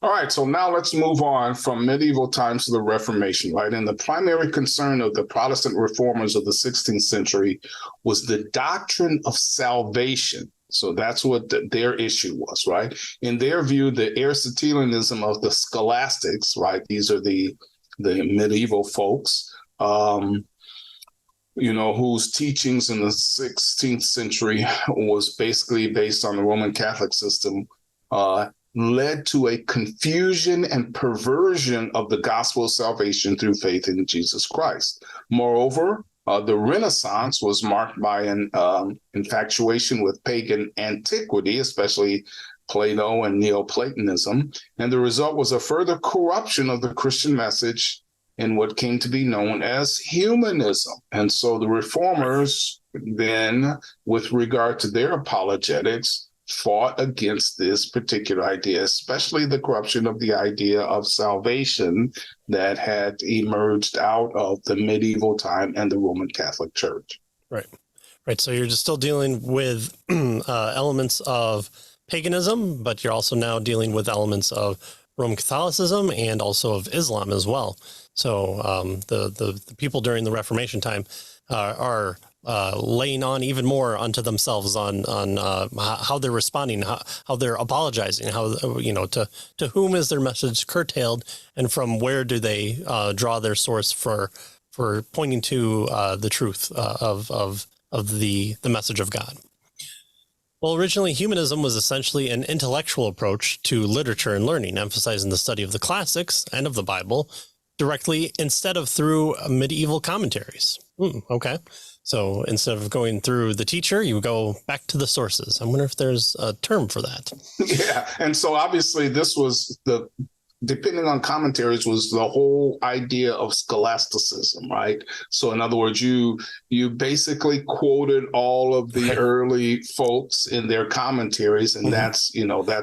All right, so now let's move on from medieval times to the Reformation, right? And the primary concern of the Protestant reformers of the 16th century was the doctrine of salvation. So that's what their issue was, right? In their view, the Aristotelianism of the scholastics, right? These are the medieval folks, whose teachings in the 16th century was basically based on the Roman Catholic system, led to a confusion and perversion of the gospel of salvation through faith in Jesus Christ. Moreover, the Renaissance was marked by an infatuation with pagan antiquity, especially Plato and Neoplatonism, and the result was a further corruption of the Christian message in what came to be known as humanism. And so the reformers then, with regard to their apologetics, fought against this particular idea, especially the corruption of the idea of salvation that had emerged out of the medieval time and the Roman Catholic Church. Right. So you're just still dealing with elements of paganism, but you're also now dealing with elements of Roman Catholicism and also of Islam as well. So the people during the Reformation time are laying on even more onto themselves on how they're responding, how they're apologizing, how, to whom is their message curtailed, and from where do they draw their source for pointing to the truth of the message of God. Well, originally, humanism was essentially an intellectual approach to literature and learning, emphasizing the study of the classics and of the Bible directly instead of through medieval commentaries. Okay. So instead of going through the teacher, you go back to the sources. I wonder if there's a term for that. Yeah. And so obviously this was depending on commentaries, was the whole idea of scholasticism, right? So in other words, you basically quoted all of the early folks in their commentaries, and that's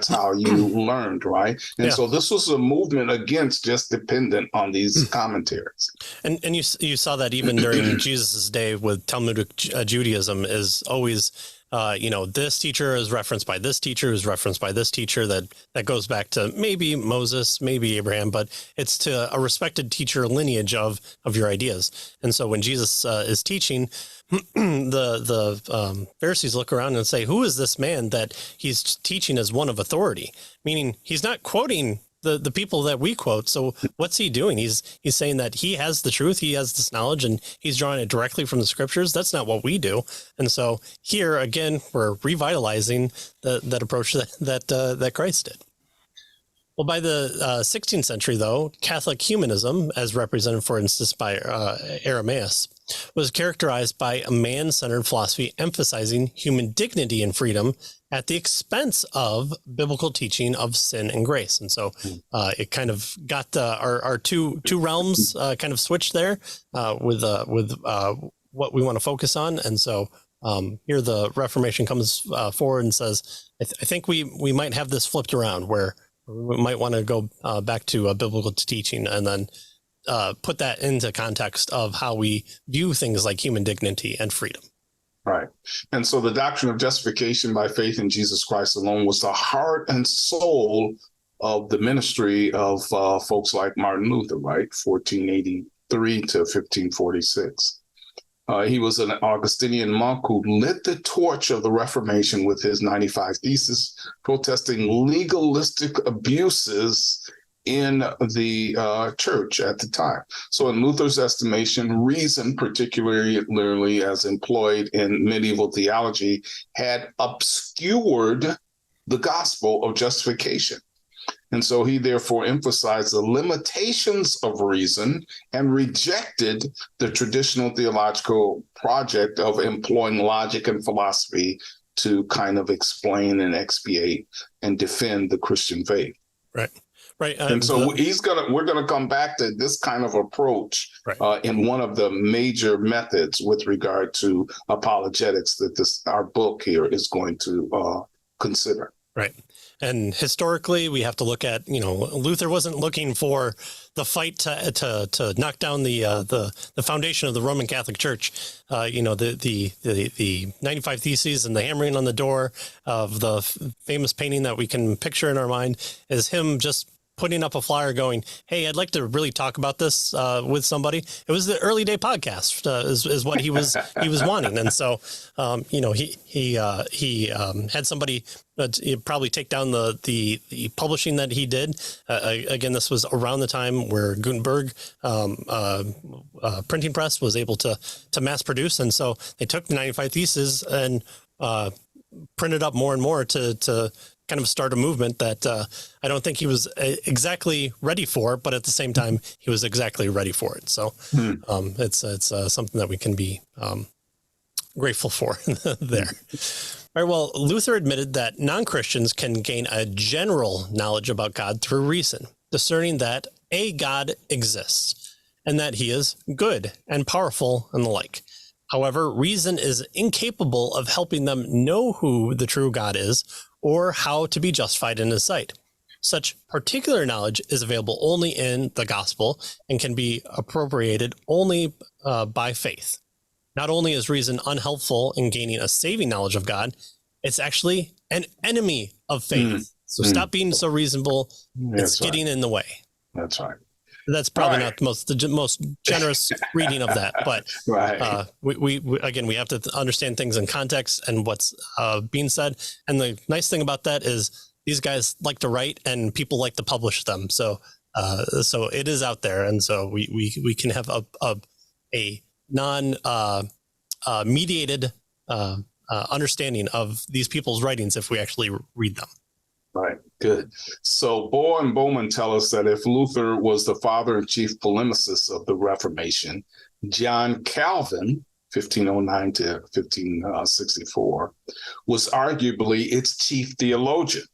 how you learned, right? And so this was a movement against just dependent on these commentaries. And you saw that even during Jesus' day with Talmudic Judaism is always this teacher is referenced by this teacher, is referenced by this teacher that goes back to maybe Moses, maybe Abraham, but it's to a respected teacher lineage of your ideas. And so when Jesus is teaching, the Pharisees look around and say, who is this man that he's teaching as one of authority? Meaning he's not quoting the people that we quote. So what's he doing? He's saying that he has the truth, he has this knowledge, and he's drawing it directly from the scriptures. That's not what we do. And so here again, we're revitalizing that approach that Christ did. Well, by the 16th century, though, Catholic humanism, as represented, for instance, by Irenaeus, was characterized by a man-centered philosophy emphasizing human dignity and freedom at the expense of biblical teaching of sin and grace. And so it kind of got our two realms kind of switched there with what we want to focus on. And so here the Reformation comes forward and says, I think we might have this flipped around where we might want to go back to biblical teaching and then put that into context of how we view things like human dignity and freedom. Right. And so the doctrine of justification by faith in Jesus Christ alone was the heart and soul of the ministry of folks like Martin Luther, right? 1483 to 1546. He was an Augustinian monk who lit the torch of the Reformation with his 95 Theses, protesting legalistic abuses in the church at the time. So in Luther's estimation, reason, particularly as employed in medieval theology, had obscured the gospel of justification. And so he therefore emphasized the limitations of reason and rejected the traditional theological project of employing logic and philosophy to kind of explain and expiate and defend the Christian faith. Right. Right. And so we're going to come back to this kind of approach in one of the major methods with regard to apologetics that our book here is going to consider. Right. And historically, we have to look at, Luther wasn't looking for the fight to knock down the foundation of the Roman Catholic Church. The 95 Theses and the hammering on the door of the famous painting that we can picture in our mind is him just putting up a flyer going, hey, I'd like to really talk about this with somebody. It was the early day podcast is what he was wanting. And so, he had somebody probably take down the publishing that he did. Again, this was around the time where Gutenberg printing press was able to mass produce. And so they took the 95 Theses and printed up more and more to kind of start a movement that I don't think he was exactly ready for, but at the same time, he was exactly ready for it. So it's something that we can be grateful for there. All right, well, Luther admitted that non-Christians can gain a general knowledge about God through reason, discerning that a God exists and that he is good and powerful and the like. However, reason is incapable of helping them know who the true God is or how to be justified in his sight. Such particular knowledge is available only in the gospel and can be appropriated only by faith. Not only is reason unhelpful in gaining a saving knowledge of God, it's actually an enemy of faith. So stop being so reasonable. It's getting in the way. That's right. That's probably not the most generous reading of that, but we again, we have to understand things in context and what's being said. And the nice thing about that is these guys like to write and people like to publish them. So it is out there. And so we can have a non mediated understanding of these people's writings if we actually read them. Right. Good. So Bohr and Bowman tell us that if Luther was the father and chief polemicist of the Reformation, John Calvin, 1509 to 1564, was arguably its chief theologian.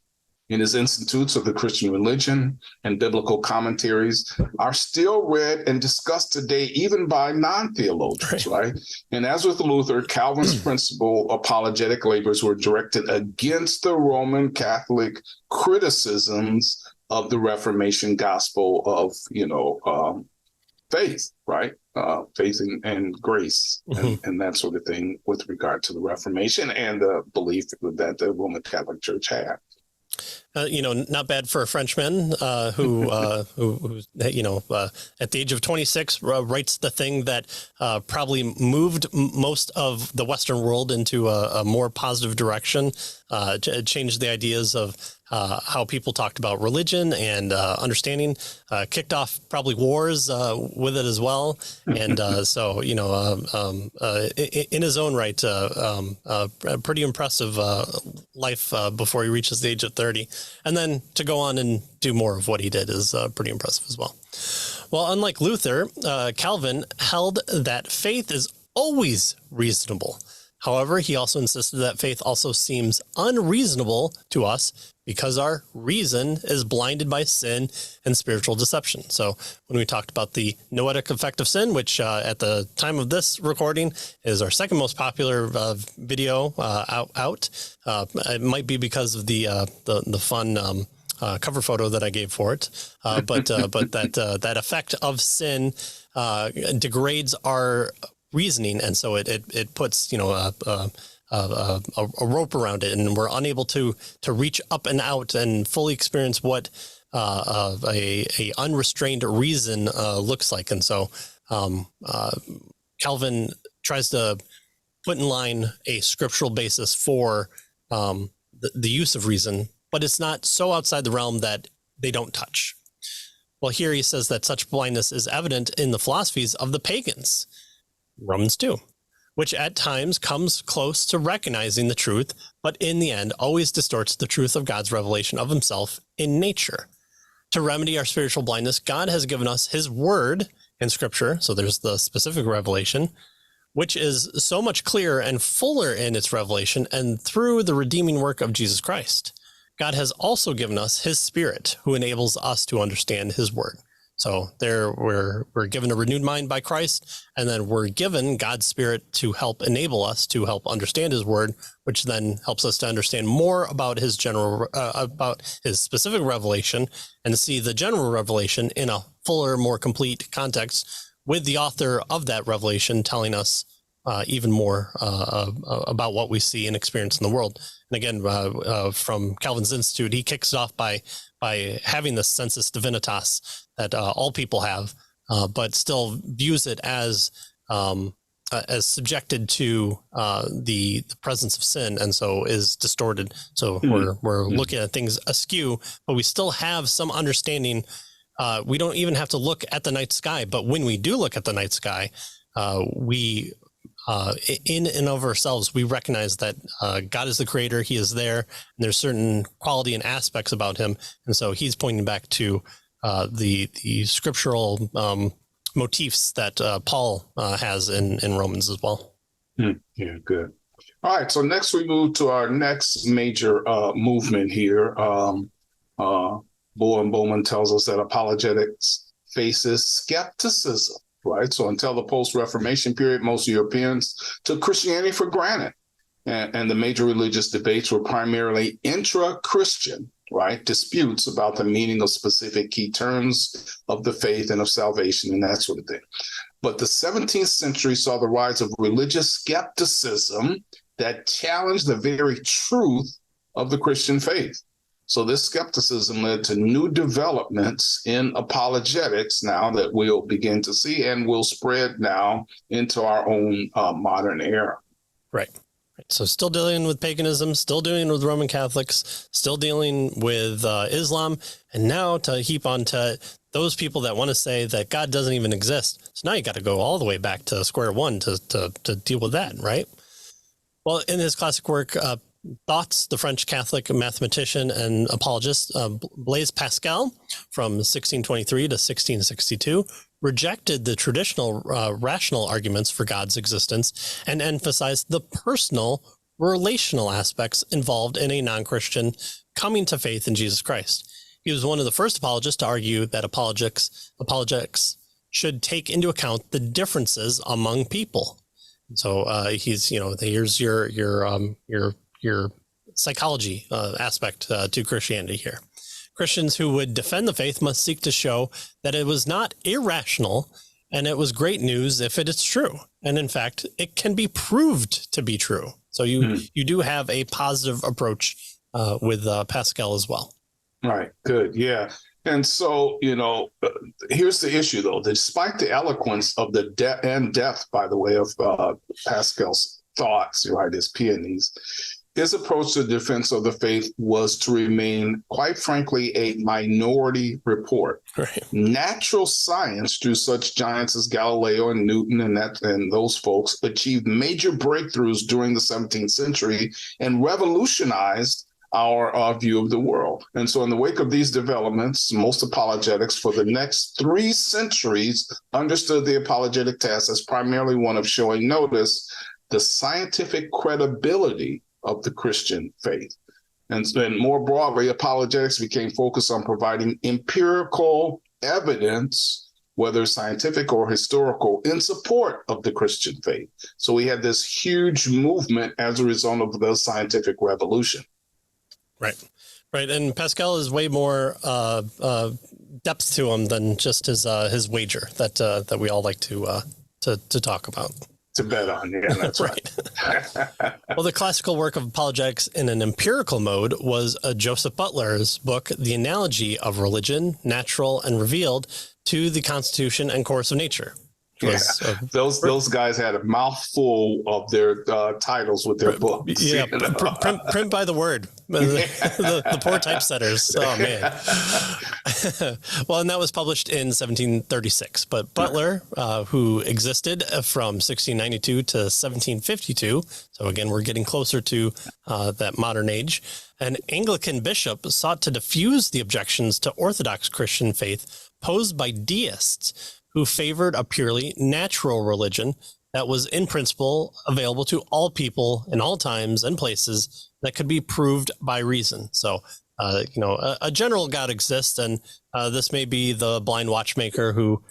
In his Institutes of the Christian Religion and biblical commentaries are still read and discussed today, even by non-theologians, right? And as with Luther, Calvin's principal apologetic labors were directed against the Roman Catholic criticisms of the Reformation gospel of, faith, right? Faith and grace and that sort of thing with regard to the Reformation and the belief that the Roman Catholic Church had. Not bad for a Frenchman who at the age of 26 writes the thing that probably moved most of the Western world into a more positive direction, changed the ideas of how people talked about religion and understanding, kicked off probably wars with it as well. And in his own right, a pretty impressive life before he reaches the age of 30. And then to go on and do more of what he did is pretty impressive as well. Well, unlike Luther, Calvin held that faith is always reasonable. However, he also insisted that faith also seems unreasonable to us because our reason is blinded by sin and spiritual deception. So when we talked about the noetic effect of sin, which at the time of this recording is our second most popular video out, it might be because of the fun cover photo that I gave for it, but that effect of sin degrades our reasoning, and so it puts a rope around it, and we're unable to reach up and out and fully experience what a unrestrained reason looks like. And so Calvin tries to put in line a scriptural basis for the use of reason, but it's not so outside the realm that they don't touch. Well, here he says that such blindness is evident in the philosophies of the pagans, Romans 2, which at times comes close to recognizing the truth, but in the end always distorts the truth of God's revelation of himself in nature. To remedy our spiritual blindness, God has given us his word in scripture. So there's the specific revelation, which is so much clearer and fuller in its revelation and through the redeeming work of Jesus Christ. God has also given us his spirit who enables us to understand his word. So there we're given a renewed mind by Christ, and then we're given God's spirit to help enable us to help understand his word, which then helps us to understand more about his specific revelation and see the general revelation in a fuller, more complete context with the author of that revelation telling us even more about what we see and experience in the world. And again, from Calvin's Institute, he kicks it off by by having this sensus divinitas that all people have, but still views it as subjected to the presence of sin, and so is distorted. So we're looking at things askew, but we still have some understanding. We don't even have to look at the night sky, but when we do look at the night sky, we in and of ourselves, we recognize that God is the creator. He is there, and there's certain quality and aspects about him, and so he's pointing back to the scriptural motifs that Paul has in Romans as well. Yeah, good. All right, so next we move to our next major movement here. Bowman tells us that apologetics faces skepticism, right? So until the post-Reformation period, most Europeans took Christianity for granted. And the major religious debates were primarily intra-Christian, right? Disputes about the meaning of specific key terms of the faith and of salvation and that sort of thing. But the 17th century saw the rise of religious skepticism that challenged the very truth of the Christian faith. So this skepticism led to new developments in apologetics now that we'll begin to see and will spread now into our own modern era. Right. So still dealing with paganism, still dealing with Roman Catholics, still dealing with Islam, and now to heap onto those people that want to say that God doesn't even exist. So now you got to go all the way back to square one to deal with that, right? Well, in his classic work, Thoughts, the French Catholic mathematician and apologist Blaise Pascal from 1623 to 1662 rejected the traditional rational arguments for God's existence and emphasized the personal, relational aspects involved in a non-Christian coming to faith in Jesus Christ. He was one of the first apologists to argue that apologetics should take into account the differences among people. So he's, here's your psychology aspect to Christianity here. Christians who would defend the faith must seek to show that it was not irrational, and it was great news if it is true. And in fact, it can be proved to be true. So you do have a positive approach with Pascal as well. Right. Good. Yeah. And so, here's the issue, though. Despite the eloquence of the depth, by the way, of Pascal's thoughts, right, his peonies, his approach to the defense of the faith was to remain, quite frankly, a minority report. Right. Natural science, through such giants as Galileo and Newton and those folks, achieved major breakthroughs during the 17th century and revolutionized our view of the world. And so in the wake of these developments, most apologetics for the next 3 centuries understood the apologetic task as primarily one of showing notice the scientific credibility of the Christian faith. And more broadly, apologetics became focused on providing empirical evidence, whether scientific or historical, in support of the Christian faith. So we had this huge movement as a result of the scientific revolution. Right. And Pascal is way more depth to him than just his wager that we all like to talk about. To bet on, yeah, that's right. Well, the classical work of apologetics in an empirical mode was Joseph Butler's book, The Analogy of Religion, Natural and Revealed, to the Constitution and Course of Nature. Those guys had a mouthful of their titles with their books. Yeah, print by the word. The poor typesetters. Oh, man. Well, and that was published in 1736. But Butler, who existed from 1692 to 1752, so again, we're getting closer to that modern age, an Anglican bishop sought to diffuse the objections to Orthodox Christian faith posed by deists who favored a purely natural religion that was in principle available to all people in all times and places that could be proved by reason. So, a general God exists, and this may be the blind watchmaker who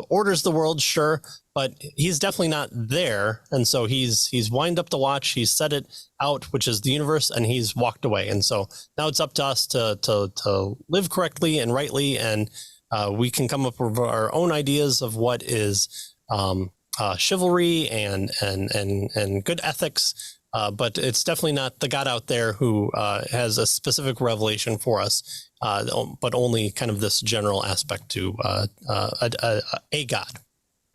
orders the world, sure, but he's definitely not there. And so he's wind up the watch, he's set it out, which is the universe, and he's walked away. And so now it's up to us to live correctly and rightly, and we can come up with our own ideas of what is chivalry and good ethics, but it's definitely not the God out there who has a specific revelation for us but only kind of this general aspect to a God.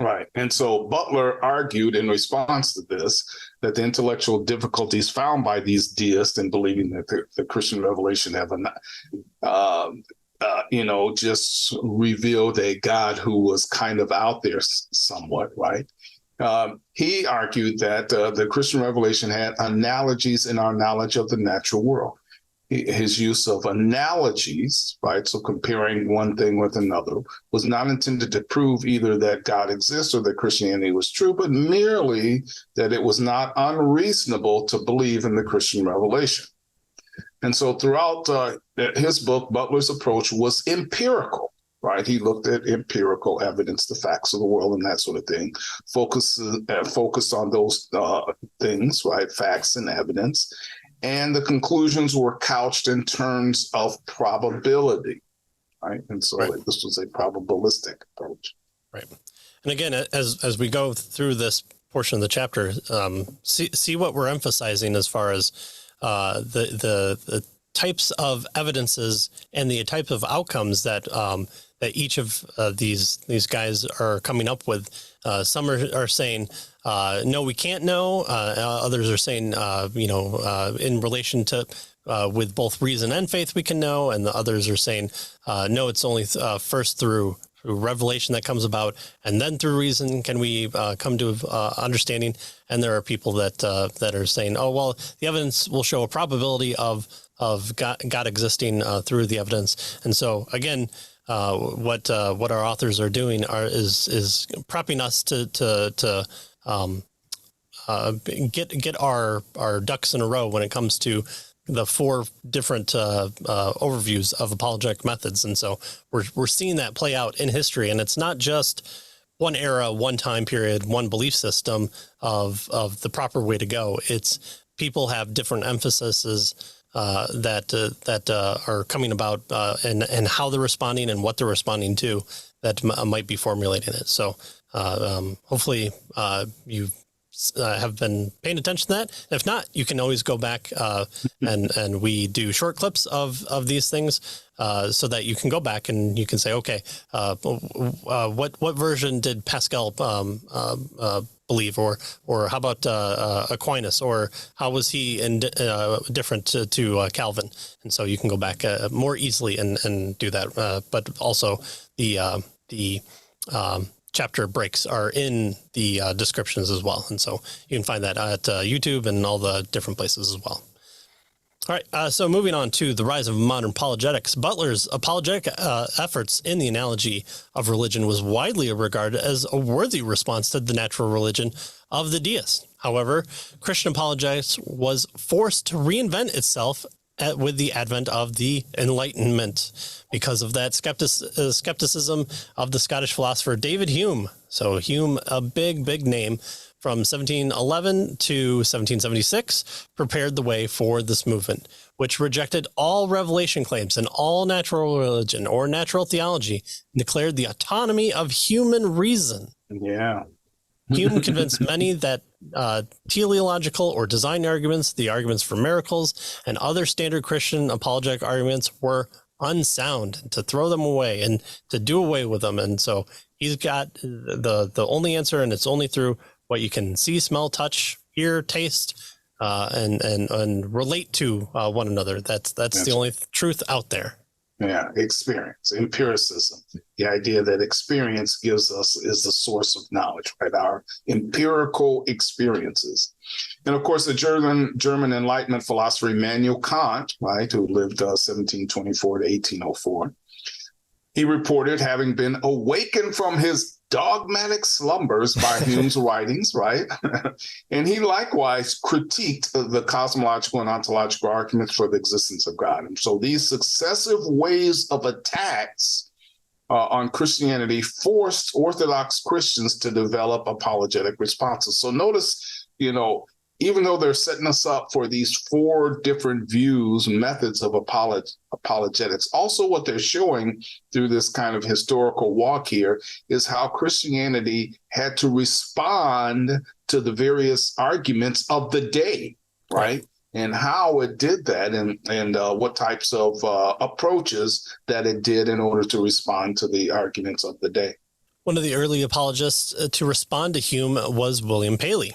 Right. And so Butler argued in response to this that the intellectual difficulties found by these deists in believing that the Christian revelation have just revealed a God who was kind of out there somewhat, right? He argued that the Christian revelation had analogies in our knowledge of the natural world. His use of analogies, right, so comparing one thing with another, was not intended to prove either that God exists or that Christianity was true, but merely that it was not unreasonable to believe in the Christian revelation. And so throughout his book, Butler's approach was empirical, right? He looked at empirical evidence, the facts of the world and that sort of thing, focused on those things, right, facts and evidence. And the conclusions were couched in terms of probability, right? And so This was a probabilistic approach. Right. And again, as we go through this portion of the chapter, see what we're emphasizing as far as the types of evidences and the type of outcomes that that each of these guys are coming up with. Some are saying, no, we can't know. Others are saying, in relation to with both reason and faith, we can know. And the others are saying, no, it's only first through revelation that comes about, and then through reason can we come to understanding. And there are people that are saying, oh, well, the evidence will show a probability of God existing through the evidence. And so again, what our authors are doing is propping us to get our ducks in a row when it comes to the four different overviews of apologetic methods. And so we're seeing that play out in history, and it's not just one era, one time period, one belief system of the proper way to go. It's people have different emphases that are coming about and how they're responding and what they're responding to that might be formulating it. So hopefully you have been paying attention to that. If not, you can always go back and we do short clips of these things so that you can go back and you can say, okay, what version did Pascal believe, or how about Aquinas, or how was he different to Calvin? And so you can go back more easily and do that. But also the chapter breaks are in the descriptions as well. And so you can find that at YouTube and all the different places as well. All right, so moving on to the rise of modern apologetics. Butler's apologetic efforts in the analogy of religion was widely regarded as a worthy response to the natural religion of the deist. However, Christian apologetics was forced to reinvent itself with the advent of the Enlightenment because of that skepticism of the Scottish philosopher David Hume. So Hume, a big name, from 1711 to 1776, prepared the way for this movement, which rejected all revelation claims and all natural religion or natural theology, and declared the autonomy of human reason. Yeah. Hume convinced many that teleological or design arguments, the arguments for miracles, and other standard Christian apologetic arguments were unsound, to throw them away and to do away with them. And so he's got the only answer, and it's only through what you can see, smell, touch, hear, taste, and relate to one another. That's the only truth out there. Yeah, experience, empiricism. The idea that experience gives us is the source of knowledge, right? Our empirical experiences. And of course, the German Enlightenment philosopher Immanuel Kant, right, who lived 1724 to 1804, he reported having been awakened from his dogmatic slumbers by Hume's writings, right? And he likewise critiqued the cosmological and ontological arguments for the existence of God. And so these successive waves of attacks on Christianity forced Orthodox Christians to develop apologetic responses. So notice, even though they're setting us up for these four different views, methods of apologetics, also what they're showing through this kind of historical walk here is how Christianity had to respond to the various arguments of the day, right? and how it did that, and what types of approaches that it did in order to respond to the arguments of the day. One of the early apologists to respond to Hume was William Paley.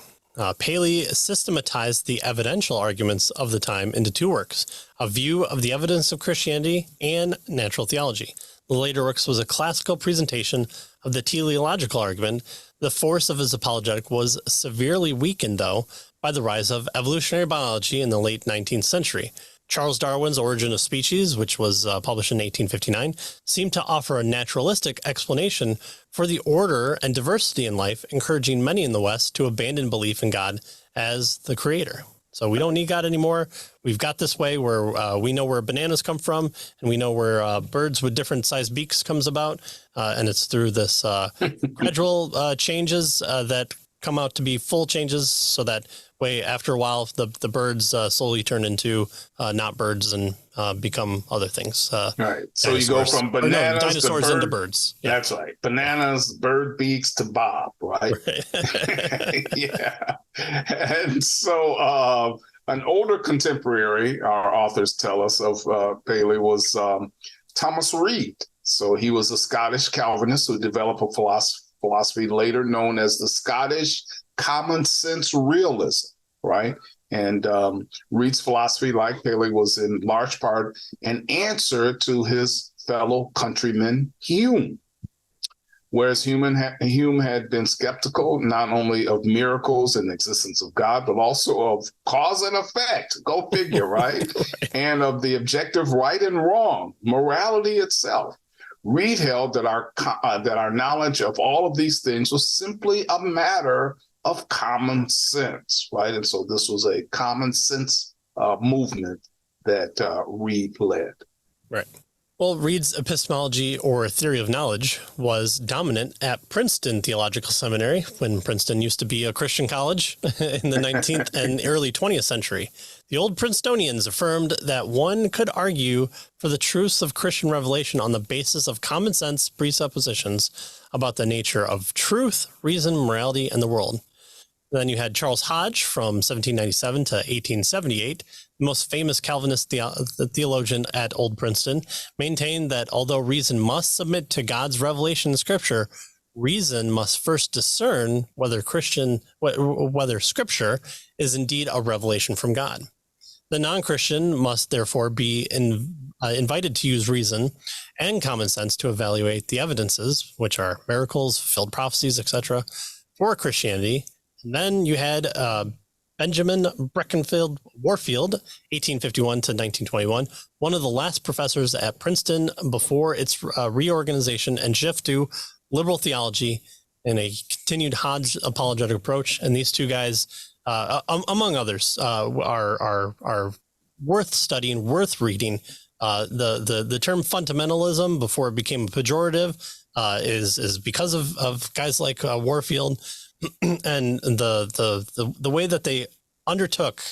Paley systematized the evidential arguments of the time into two works, A View of the Evidence of Christianity and Natural Theology. The later works was a classical presentation of the teleological argument. The force of his apologetic was severely weakened, though, by the rise of evolutionary biology in the late 19th century. Charles Darwin's Origin of Species, which was published in 1859, seemed to offer a naturalistic explanation for the order and diversity in life, encouraging many in the West to abandon belief in God as the creator. So we don't need God anymore. We've got this way where we know where bananas come from, and we know where birds with different sized beaks comes about. And it's through this gradual changes that come out to be full changes, so that way after a while the birds slowly turn into not birds and become other things. Right. So you go from bananas dinosaurs into birds. Yeah. That's right. Bananas, bird beaks to Bob, right? Yeah. And so an older contemporary, our authors tell us, of Paley was Thomas Reid. So he was a Scottish Calvinist who developed a philosophy later known as the Scottish common sense realism, right? And Reid's philosophy, like Paley, was in large part an answer to his fellow countryman Hume. Whereas Hume had been skeptical not only of miracles and the existence of God, but also of cause and effect, go figure, right? And of the objective right and wrong, morality itself. Reid held that our knowledge of all of these things was simply a matter of common sense, right? And so this was a common sense movement that Reid led. Right. Well, Reid's epistemology, or theory of knowledge, was dominant at Princeton Theological Seminary, when Princeton used to be a Christian college in the 19th and early 20th century. The old Princetonians affirmed that one could argue for the truths of Christian revelation on the basis of common sense presuppositions about the nature of truth, reason, morality, and the world. Then you had Charles Hodge from 1797 to 1878, the most famous Calvinist theologian at Old Princeton, maintained that although reason must submit to God's revelation in Scripture, reason must first discern whether Scripture is indeed a revelation from God. The non-Christian must therefore be invited to use reason and common sense to evaluate the evidences, which are miracles, fulfilled prophecies, etc., for Christianity. And then you had Benjamin Breckenfield Warfield, 1851 to 1921, one of the last professors at Princeton before its reorganization and shift to liberal theology and a continued Hodge apologetic approach. And these two guys, among others, are worth studying, worth reading. The term fundamentalism, before it became pejorative, is because of guys like Warfield. And the way that they undertook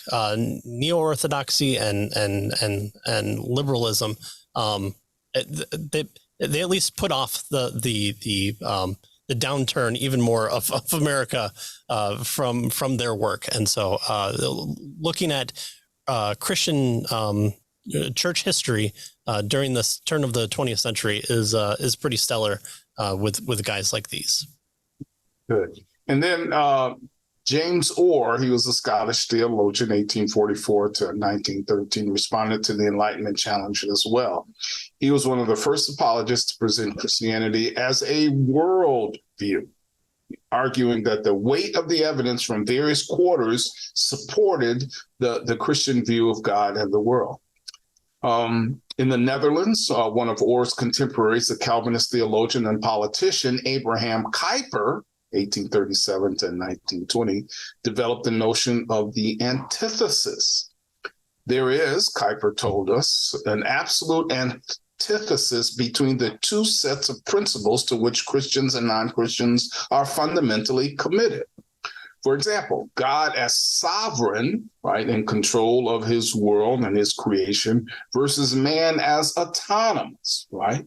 neo-orthodoxy and liberalism, they at least put off the downturn even more of America from their work. And so looking at Christian church history during this turn of the 20th century is pretty stellar with guys like these. Good. And then James Orr, he was a Scottish theologian, 1844 to 1913, responded to the Enlightenment challenge as well. He was one of the first apologists to present Christianity as a world view, arguing that the weight of the evidence from various quarters supported the Christian view of God and the world. In the Netherlands, one of Orr's contemporaries, the Calvinist theologian and politician Abraham Kuyper, 1837 to 1920, developed the notion of the antithesis. There is, Kuyper told us, an absolute antithesis between the two sets of principles to which Christians and non-Christians are fundamentally committed. For example, God as sovereign, right, in control of his world and his creation, versus man as autonomous, right?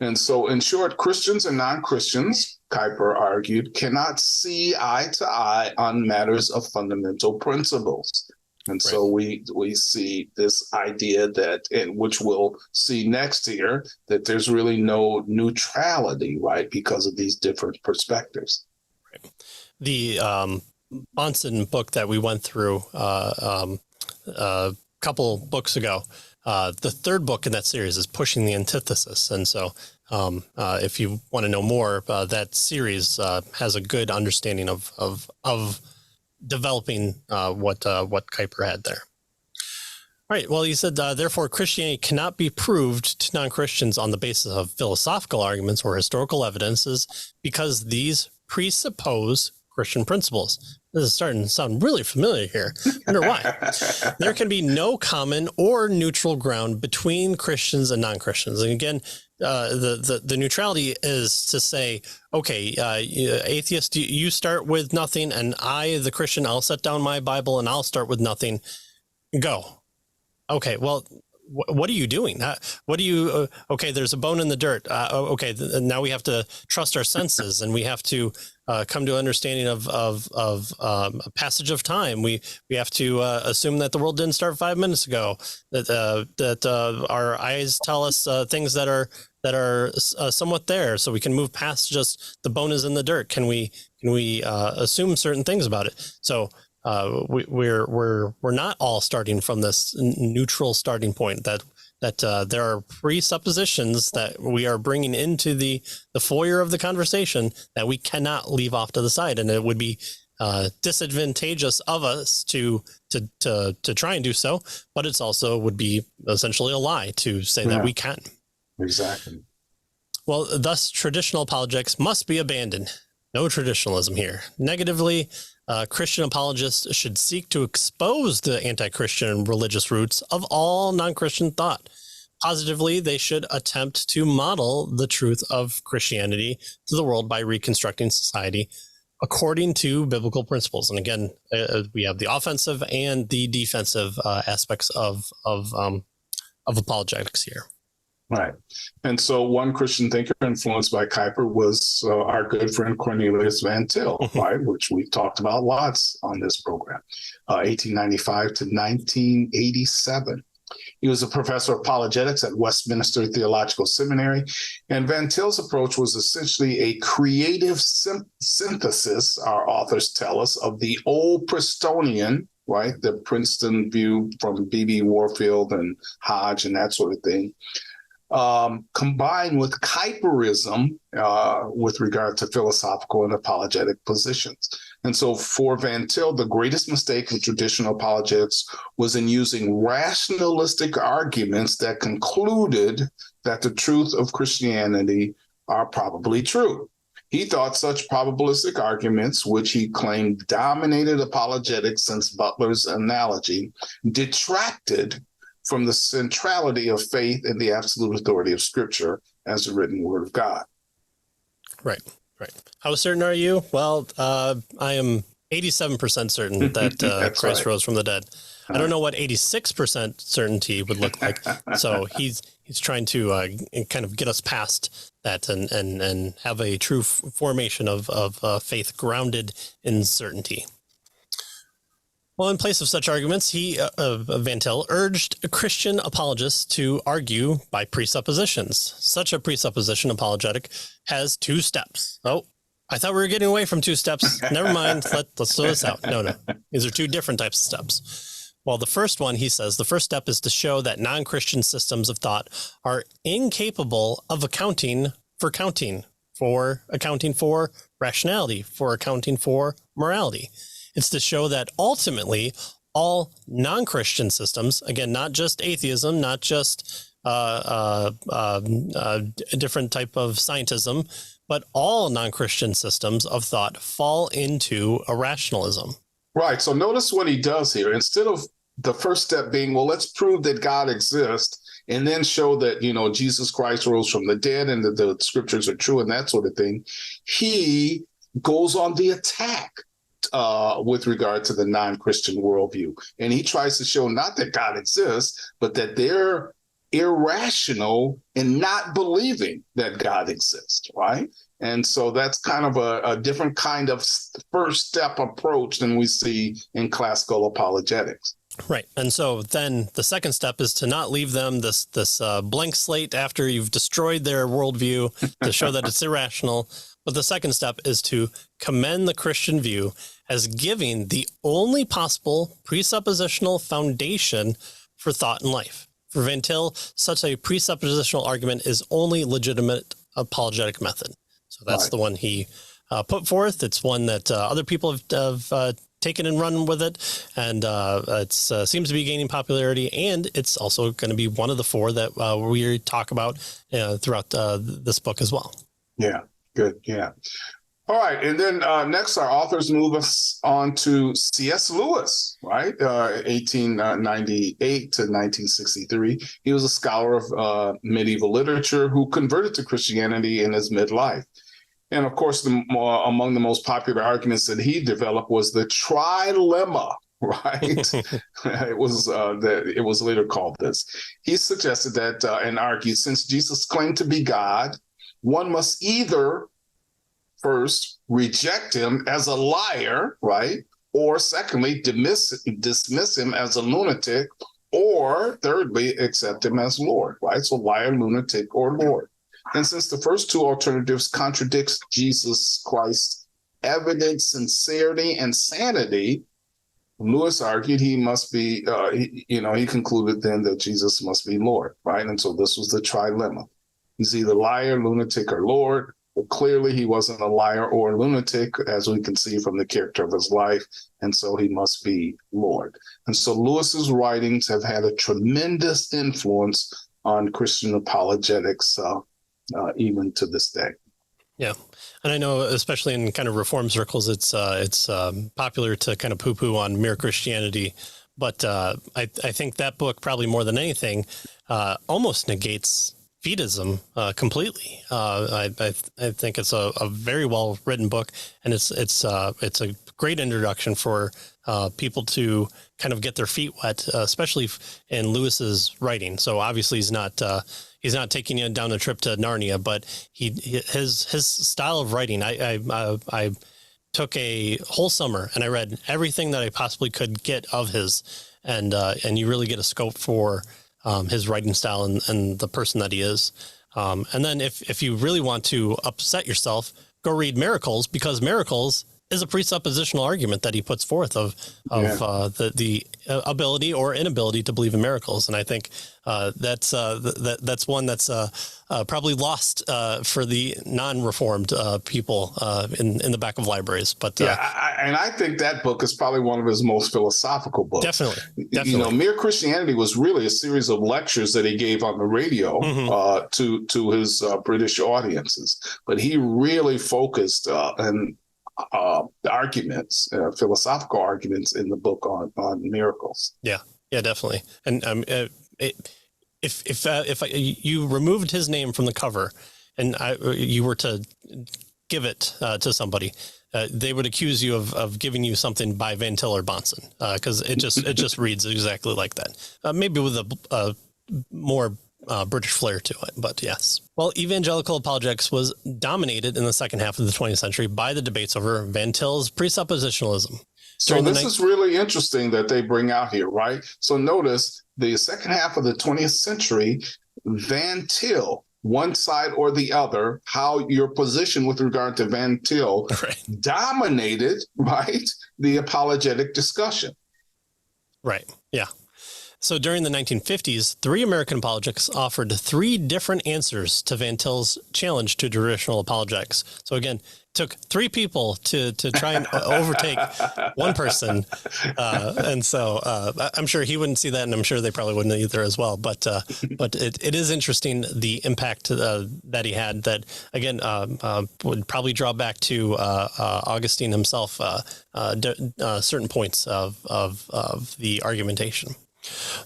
And so, in short, Christians and non-Christians, Kuyper argued, cannot see eye to eye on matters of fundamental principles. And so we see this idea that, and which we'll see next year, that there's really no neutrality, right, because of these different perspectives. Right. The Bahnsen book that we went through a couple books ago, the third book in that series is Pushing the Antithesis. And so if you want to know more, that series has a good understanding of developing what Kuyper had there. All right. Well, he said, therefore, Christianity cannot be proved to non-Christians on the basis of philosophical arguments or historical evidences because these presuppose Christian principles. This is starting to sound really familiar here. I wonder why. There can be no common or neutral ground between Christians and non-Christians. And again, the neutrality is to say, okay, atheist, you start with nothing, and I, the Christian, I'll set down my Bible and I'll start with nothing. Go. Okay, well, what are you doing? What do you? Okay, there's a bone in the dirt. Okay, now we have to trust our senses, and we have to come to understanding of a passage of time. We have to assume that the world didn't start 5 minutes ago. That our eyes tell us things that are somewhat there, so we can move past just the bone is in the dirt. Can we assume certain things about it? So. We're not all starting from this neutral starting point, that there are presuppositions that we are bringing into the foyer of the conversation that we cannot leave off to the side, and it would be disadvantageous of us to try and do so, but it's also would be essentially a lie to say that we can. Exactly. Well, thus traditional apologetics must be abandoned. No traditionalism here. Negatively, Christian apologists should seek to expose the anti-Christian religious roots of all non-Christian thought. Positively, they should attempt to model the truth of Christianity to the world by reconstructing society according to biblical principles. And again, we have the offensive and the defensive aspects of apologetics here. Right. And so one Christian thinker influenced by Kuyper was our good friend Cornelius VanTil, right, which we've talked about lots on this program, 1895 to 1987. He was a professor of apologetics at Westminster Theological Seminary, and VanTil's approach was essentially a creative synthesis, our authors tell us, of the old Pristonian, right, the Princeton view from B.B. Warfield and Hodge and that sort of thing, combined with Kuyperism with regard to philosophical and apologetic positions. And so for VanTil, the greatest mistake of traditional apologetics was in using rationalistic arguments that concluded that the truth of Christianity are probably true. He thought such probabilistic arguments, which he claimed dominated apologetics since Butler's analogy, detracted from the centrality of faith and the absolute authority of Scripture as the written Word of God. Right. How certain are you? Well, I am 87% certain that Christ rose from the dead. I don't know what 86% certainty would look like. So he's trying to kind of get us past that and have a true formation of faith grounded in certainty. Well, in place of such arguments, VanTil urged Christian apologists to argue by presuppositions. Such a presupposition apologetic has 2 steps. Oh, I thought we were getting away from 2 steps. Never mind. Let's throw this out. No. These are 2 different types of steps. Well, the first one, he says, the first step is to show that non-Christian systems of thought are incapable of accounting for rationality, for accounting for morality. It's to show that ultimately all non-Christian systems, again, not just atheism, not just a different type of scientism, but all non-Christian systems of thought fall into irrationalism. Right. So notice what he does here. Instead of the first step being, well, let's prove that God exists and then show that, Jesus Christ rose from the dead and that the scriptures are true and that sort of thing, he goes on the attack with regard to the non-Christian worldview. And he tries to show not that God exists, but that they're irrational in not believing that God exists, right? And so that's kind of a different kind of first step approach than we see in classical apologetics. Right. And so then the second step is to not leave them this blank slate after you've destroyed their worldview to show that it's irrational. But the second step is to commend the Christian view as giving the only possible presuppositional foundation for thought and life. For VanTil, such a presuppositional argument is only legitimate apologetic method. So that's the one he put forth. It's one that other people have taken and run with it, and it seems to be gaining popularity, and it's also going to be one of the four that we talk about throughout this book as well. Yeah, good. Yeah. All right. And then next, our authors move us on to C.S. Lewis, right? 1898 to 1963. He was a scholar of medieval literature who converted to Christianity in his midlife. And of course, among the most popular arguments that he developed was the trilemma, right? It was later called this. He suggested that and argued, since Jesus claimed to be God, one must either first reject him as a liar, right? Or secondly, dismiss him as a lunatic, or thirdly, accept him as Lord, right? So liar, lunatic, or Lord. And since the first two alternatives contradicts Jesus Christ's evident sincerity and sanity, Lewis argued he must be, he concluded then that Jesus must be Lord, right? And so this was the trilemma. He's either liar, lunatic, or Lord. Well, clearly he wasn't a liar or a lunatic, as we can see from the character of his life, and so he must be Lord. And so Lewis's writings have had a tremendous influence on Christian apologetics, even to this day. Yeah. And I know, especially in kind of reform circles, it's popular to kind of poo-poo on mere Christianity. But I think that book, probably more than anything, almost negates Fideism completely. I think it's a very well written book, and it's a great introduction for people to kind of get their feet wet, especially in Lewis's writing. So obviously he's not taking you down a trip to Narnia, but his style of writing. I took a whole summer and I read everything that I possibly could get of his, and you really get a scope for his writing style and the person that he is. And then if you really want to upset yourself, go read Miracles, because Miracles is a presuppositional argument that he puts forth of the ability or inability to believe in miracles. And I think that's one that's probably lost for the non-reformed people in the back of libraries. But I think that book is probably one of his most philosophical books. Definitely. Mere Christianity was really a series of lectures that he gave on the radio to his British audiences, but he really focused arguments, philosophical arguments in the book on miracles. Yeah, definitely. And if you removed his name from the cover and you were to give it to somebody, they would accuse you of giving you something by VanTil or Bonson, because it just reads exactly like that. Maybe with a more British flair to it, but yes. Well, evangelical apologetics was dominated in the second half of the 20th century by the debates over VanTil's presuppositionalism. So this is really interesting that they bring out here, right? So notice the second half of the 20th century, VanTil, one side or the other, how your position with regard to VanTil dominated, right, the apologetic discussion. Right. Yeah. So during the 1950s, 3 American apologetics offered 3 different answers to VanTil's challenge to traditional apologetics. So again, took 3 people to try and overtake one person. And so I'm sure he wouldn't see that, and I'm sure they probably wouldn't either as well. But it is interesting, the impact that he had, that, again, would probably draw back to Augustine himself, certain points of the argumentation.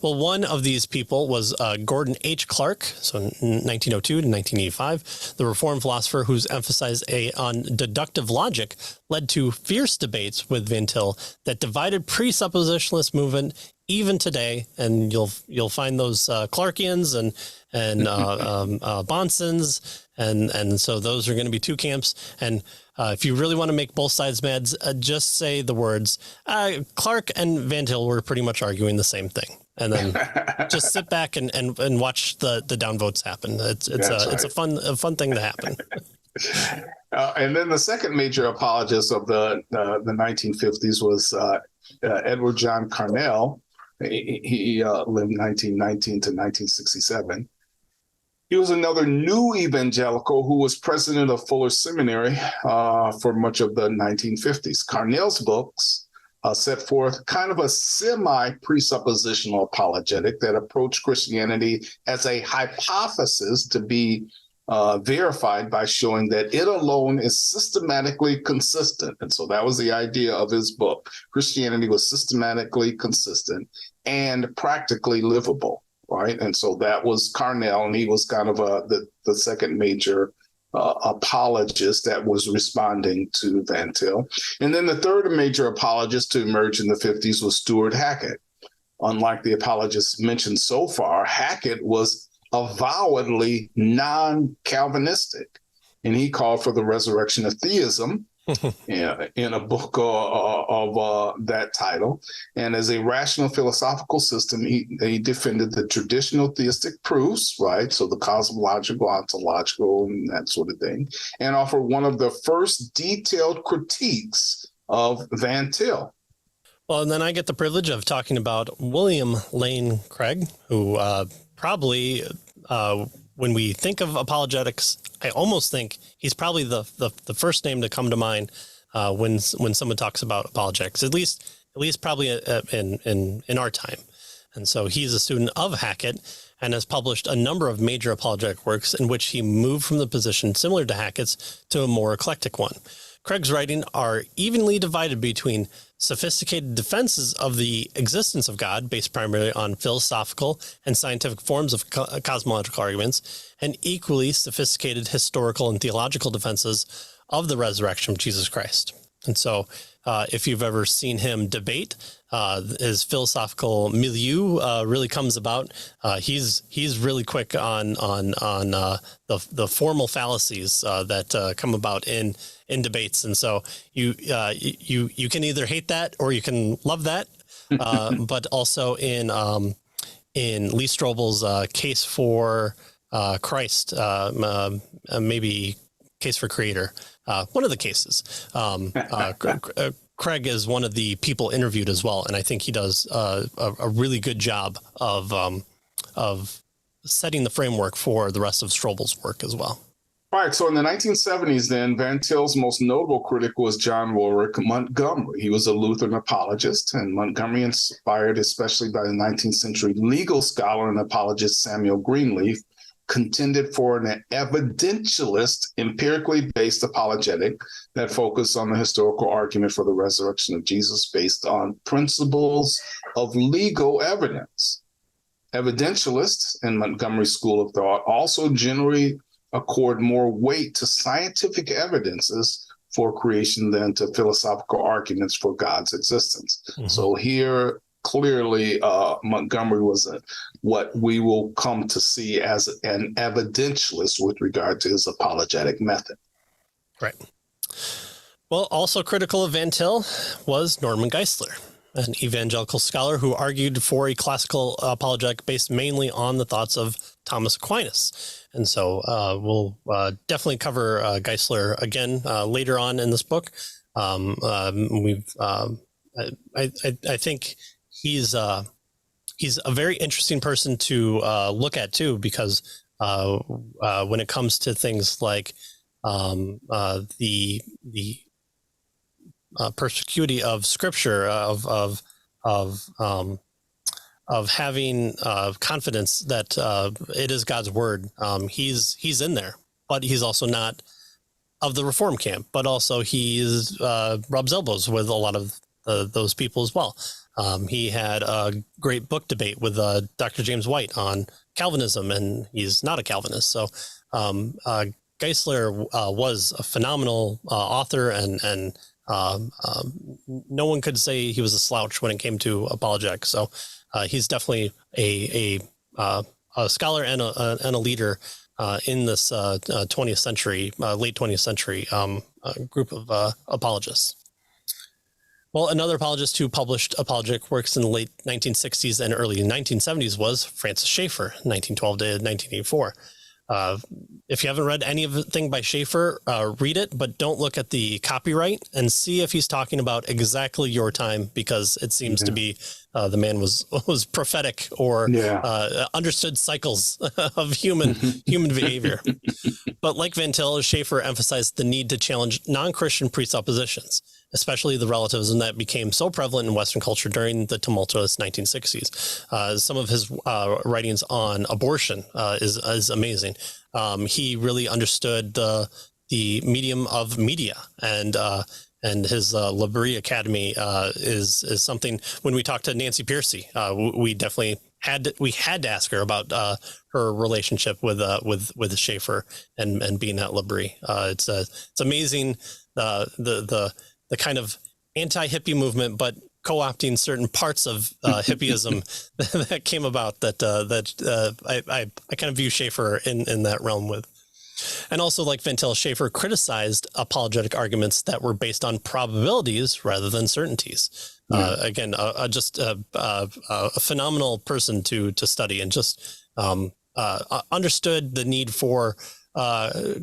Well, one of these people was Gordon H. Clark, so 1902 to 1985, the Reformed philosopher whose emphasis on deductive logic led to fierce debates with VanTil that divided presuppositionalist movement even today, and you'll find those Clarkians and Bonsons, and so those are going to be two camps. And if you really want to make both sides mad, just say the words Clark and VanTil were pretty much arguing the same thing, and then just sit back and watch the downvotes happen. It's a fun thing to happen. And then the second major apologist of the 1950s was Edward John Carnell. He lived 1919 to 1967. He was another new evangelical who was president of Fuller Seminary for much of the 1950s. Carnell's books set forth kind of a semi-presuppositional apologetic that approached Christianity as a hypothesis to be verified by showing that it alone is systematically consistent. And so that was the idea of his book. Christianity was systematically consistent and practically livable, right? And so that was Carnell, and he was kind of the second major apologist that was responding to VanTil. And then the third major apologist to emerge in the 50s was Stewart Hackett. Unlike the apologists mentioned so far, Hackett was avowedly non-Calvinistic, and he called for the resurrection of theism in a book of that title. And as a rational philosophical system, he defended the traditional theistic proofs, right? So the cosmological, ontological, and that sort of thing, and offered one of the first detailed critiques of VanTil. Well, and then I get the privilege of talking about William Lane Craig, who probably, when we think of apologetics, I almost think he's probably the first name to come to mind when someone talks about apologetics, at least probably in our time. And so he's a student of Hackett and has published a number of major apologetic works in which he moved from the position similar to Hackett's to a more eclectic one. Craig's writings are evenly divided between sophisticated defenses of the existence of God, based primarily on philosophical and scientific forms of cosmological arguments, and equally sophisticated historical and theological defenses of the resurrection of Jesus Christ. And so if you've ever seen him debate, his philosophical milieu really comes about. He's really quick on the formal fallacies that come about in debates. And so you can either hate that or you can love that. But also in Lee Strobel's Case for Christ, maybe Case for Creator, one of the cases. Craig is one of the people interviewed as well, and I think he does a really good job of setting the framework for the rest of Strobel's work as well. All right, so in the 1970s, then, VanTil's most notable critic was John Warwick Montgomery. He was a Lutheran apologist, and Montgomery, inspired especially by the 19th century legal scholar and apologist Samuel Greenleaf, contended for an evidentialist, empirically based apologetic that focused on the historical argument for the resurrection of Jesus based on principles of legal evidence. Evidentialists in Montgomery's school of thought also generally accord more weight to scientific evidences for creation than to philosophical arguments for God's existence. Mm-hmm. So here, clearly, Montgomery was what we will come to see as an evidentialist with regard to his apologetic method. Right. Well, also critical of VanTil was Norman Giesler, an evangelical scholar who argued for a classical apologetic based mainly on the thoughts of Thomas Aquinas. And so we'll definitely cover Giesler again later on in this book. I think he's a very interesting person to look at too, because when it comes to things like the perspicuity of Scripture, of having confidence that it is God's word, he's in there, but he's also not of the Reform camp. But also he's rubs elbows with a lot of those people as well. He had a great book debate with Dr. James White on Calvinism, and he's not a Calvinist. So Giesler was a phenomenal author, and no one could say he was a slouch when it came to apologetics. So he's definitely a scholar and a leader in this 20th century, late 20th century group of apologists. Well, another apologist who published apologetic works in the late 1960s and early 1970s was Francis Schaeffer, 1912 to 1984. If you haven't read anything by Schaeffer, read it, but don't look at the copyright and see if he's talking about exactly your time, because it seems to be the man was prophetic or understood cycles of human behavior. But like VanTil, Schaeffer emphasized the need to challenge non-Christian presuppositions, especially the relativism that became so prevalent in Western culture during the tumultuous 1960s. Some of his writings on abortion is amazing. He really understood the medium of media, and his L'Abri Academy is something. When we talked to Nancy Pearcey, we definitely had to ask her about her relationship with Schaeffer and being at L'Abri. It's amazing the kind of anti-hippie movement, but co-opting certain parts of hippieism that came about that I kind of view Schaeffer in that realm with. And also, like VanTil, Schaeffer criticized apologetic arguments that were based on probabilities rather than certainties. Again, just a phenomenal person to study, and just understood the need for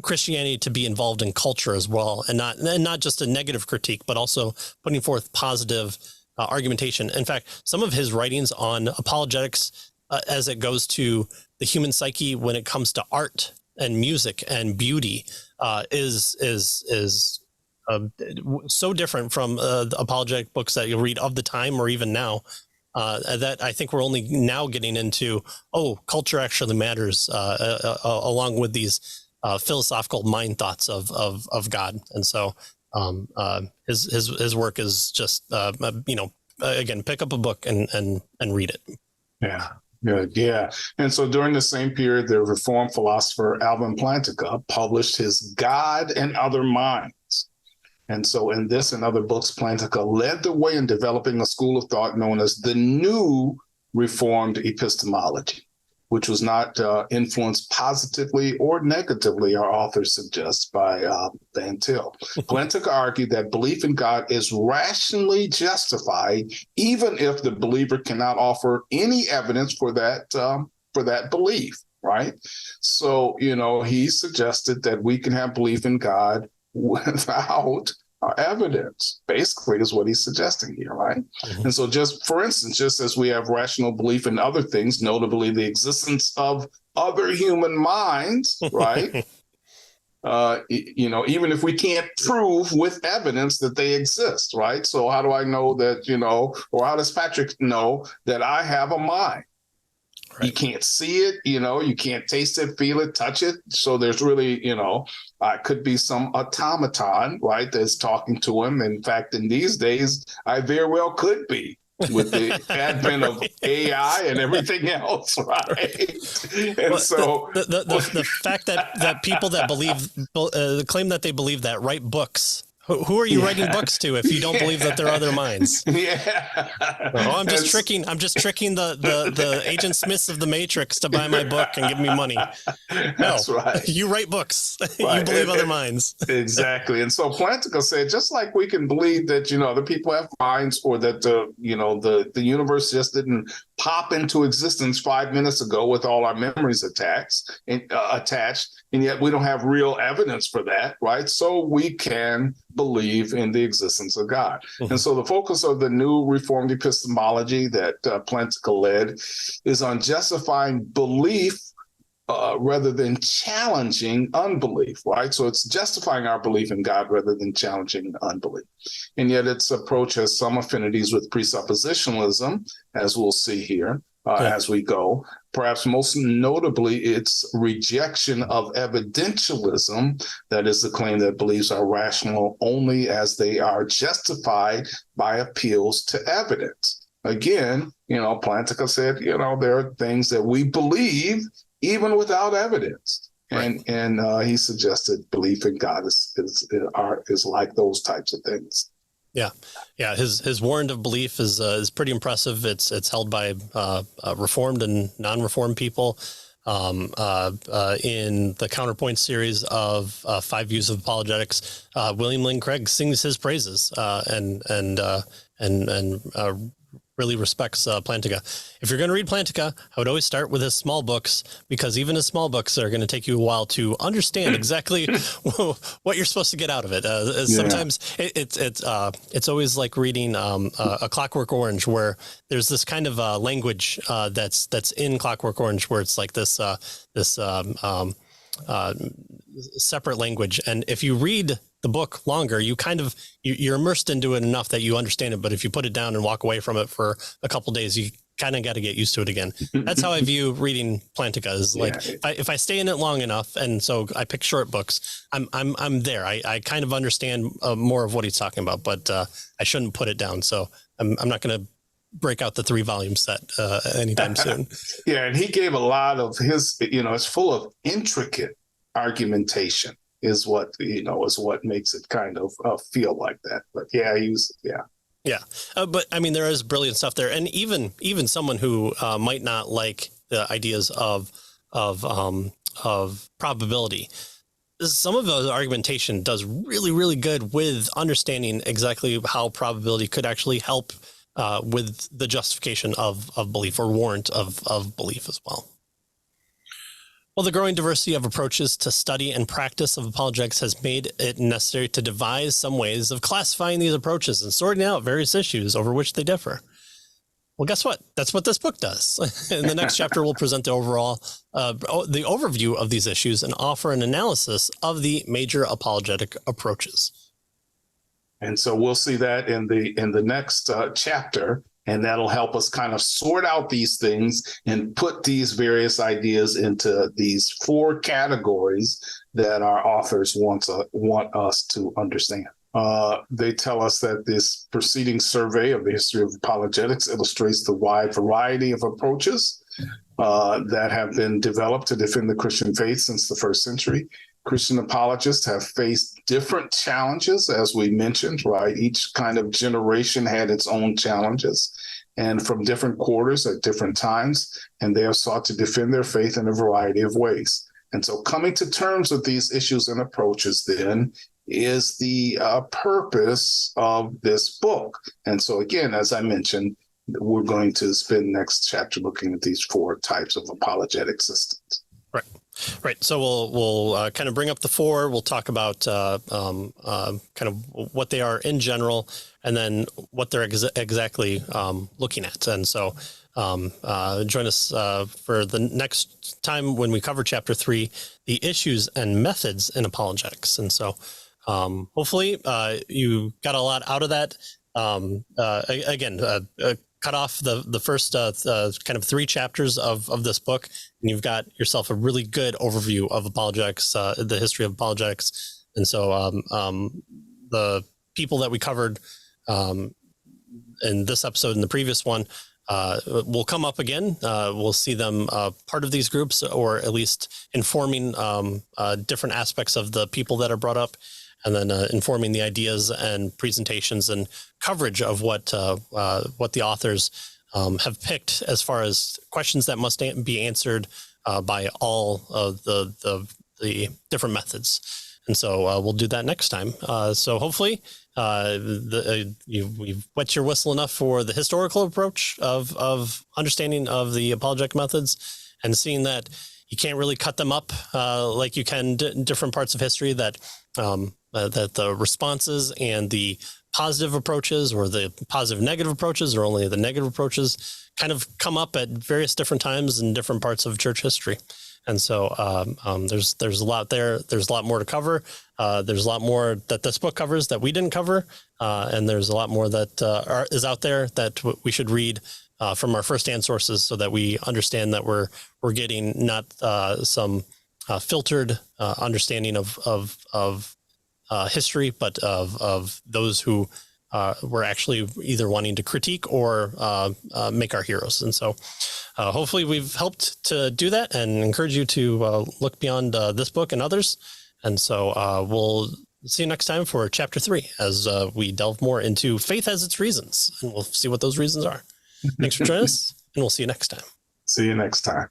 Christianity to be involved in culture as well, and not just a negative critique, but also putting forth positive argumentation. In fact, some of his writings on apologetics, as it goes to the human psyche when it comes to art and music and beauty, is so different from the apologetic books that you'll read of the time or even now, that I think we're only now getting into, culture actually matters, along with these philosophical mind thoughts of God. And so his work is just, again, pick up a book and read it. Yeah. Good. Yeah. And so during the same period, the Reformed philosopher Alvin Plantiga published his God and Other Minds. And so in this and other books, Plantiga led the way in developing a school of thought known as the New Reformed Epistemology, which was not influenced positively or negatively, our author suggests, by VanTil. Plantiga argued that belief in God is rationally justified, even if the believer cannot offer any evidence for that belief, right? So, he suggested that we can have belief in God without evidence, basically, is what he's suggesting here, right? Mm-hmm. And so just, for instance, just as we have rational belief in other things, notably the existence of other human minds, right? Even if we can't prove with evidence that they exist, right? So how do I know that, or how does Patrick know that I have a mind? Right. You can't see it, you can't taste it, feel it, touch it. So there's really, could be some automaton, right, that's talking to him. In fact, in these days, I very well could be, with the advent of AI and everything else, right? And well, so the fact that people that claim that they believe that write books. Who are you writing books to if you don't believe that there are other minds? Yeah. I'm just tricking the Agent Smiths of the Matrix to buy my book and give me money. That's right. You write books. Right. You believe other minds. Exactly. And so Plantiga said, just like we can believe that, other people have minds, or that, the universe just didn't pop into existence 5 minutes ago with all our memories attached, and yet we don't have real evidence for that, right? So we can believe in the existence of God. Mm-hmm. And so the focus of the New Reformed Epistemology that Plantiga led is on justifying belief rather than challenging unbelief, right? So it's justifying our belief in God rather than challenging unbelief. And yet its approach has some affinities with presuppositionalism, as we'll see here as we go. Perhaps most notably, its rejection of evidentialism, that is the claim that beliefs are rational only as they are justified by appeals to evidence. Again, Plantiga said, there are things that we believe even without evidence. Right. And he suggested belief in God is like those types of things. Yeah. His warrant of belief is pretty impressive. It's held by Reformed and non-Reformed people. In the Counterpoint series of 5 Views of Apologetics, William Lane Craig sings his praises and really respects Plantiga. If you're going to read Plantiga, I would always start with his small books, because even his small books are going to take you a while to understand exactly what you're supposed to get out of it. Sometimes it's always like reading a Clockwork Orange, where there's this kind of language that's in Clockwork Orange, where it's like this separate language. And if you read the book longer, you're immersed into it enough that you understand it. But if you put it down and walk away from it for a couple of days, you kind of got to get used to it again. That's how I view reading Plantiga, is like, if I stay in it long enough, and so I pick short books, I'm there. I kind of understand more of what he's talking about, but I shouldn't put it down. So I'm not going to break out the 3-volume set anytime soon. Yeah, and he gave a lot of his, it's full of intricate argumentation, is what makes it kind of feel like that. But but I mean, there is brilliant stuff there, and even someone who might not like the ideas of probability, some of the argumentation does really, really good with understanding exactly how probability could actually help with the justification of belief, or warrant of belief as well. Well, the growing diversity of approaches to study and practice of apologetics has made it necessary to devise some ways of classifying these approaches and sorting out various issues over which they differ. Well, guess what? That's what this book does. In the next chapter, we'll present the overview of these issues and offer an analysis of the major apologetic approaches. And so we'll see that in the next chapter. And that'll help us kind of sort out these things and put these various ideas into these 4 categories that our authors want us to understand. They tell us that this preceding survey of the history of apologetics illustrates the wide variety of approaches that have been developed to defend the Christian faith since the first century. Christian apologists have faced different challenges, as we mentioned, right? Each kind of generation had its own challenges, and from different quarters at different times, and they have sought to defend their faith in a variety of ways. And so coming to terms with these issues and approaches then is the purpose of this book. And so again, as I mentioned, we're going to spend next chapter looking at these 4 types of apologetic systems. Right. So we'll kind of bring up the 4. We'll talk about kind of what they are in general, and then what they're exactly looking at. And so join us for the next time when we cover chapter 3, the issues and methods in apologetics. And so hopefully you got a lot out of that. Cut off the first kind of 3 chapters of this book, and you've got yourself a really good overview of apologetics, the history of apologetics. And so the people that we covered in this episode and the previous one will come up again. We'll see them part of these groups, or at least informing different aspects of the people that are brought up, and then informing the ideas and presentations and coverage of what the authors have picked as far as questions that must be answered by all of the different methods. And so we'll do that next time. So hopefully you've wet your whistle enough for the historical approach of understanding of the apologetic methods, and seeing that you can't really cut them up like you can in different parts of history, that the responses and the positive approaches, or the positive negative approaches, or only the negative approaches, kind of come up at various different times in different parts of church history. And so there's a lot there. There's a lot more to cover. There's a lot more that this book covers that we didn't cover. And there's a lot more that is out there that we should read from our firsthand sources, so that we understand that we're getting not some filtered understanding of history, but of those who were actually either wanting to critique or make our heroes. And so hopefully we've helped to do that, and encourage you to look beyond this book and others. And so we'll See you next time for chapter 3 as we delve more into faith has its reasons, and we'll see what those reasons are. Thanks for joining us, and we'll see you next time. See you next time.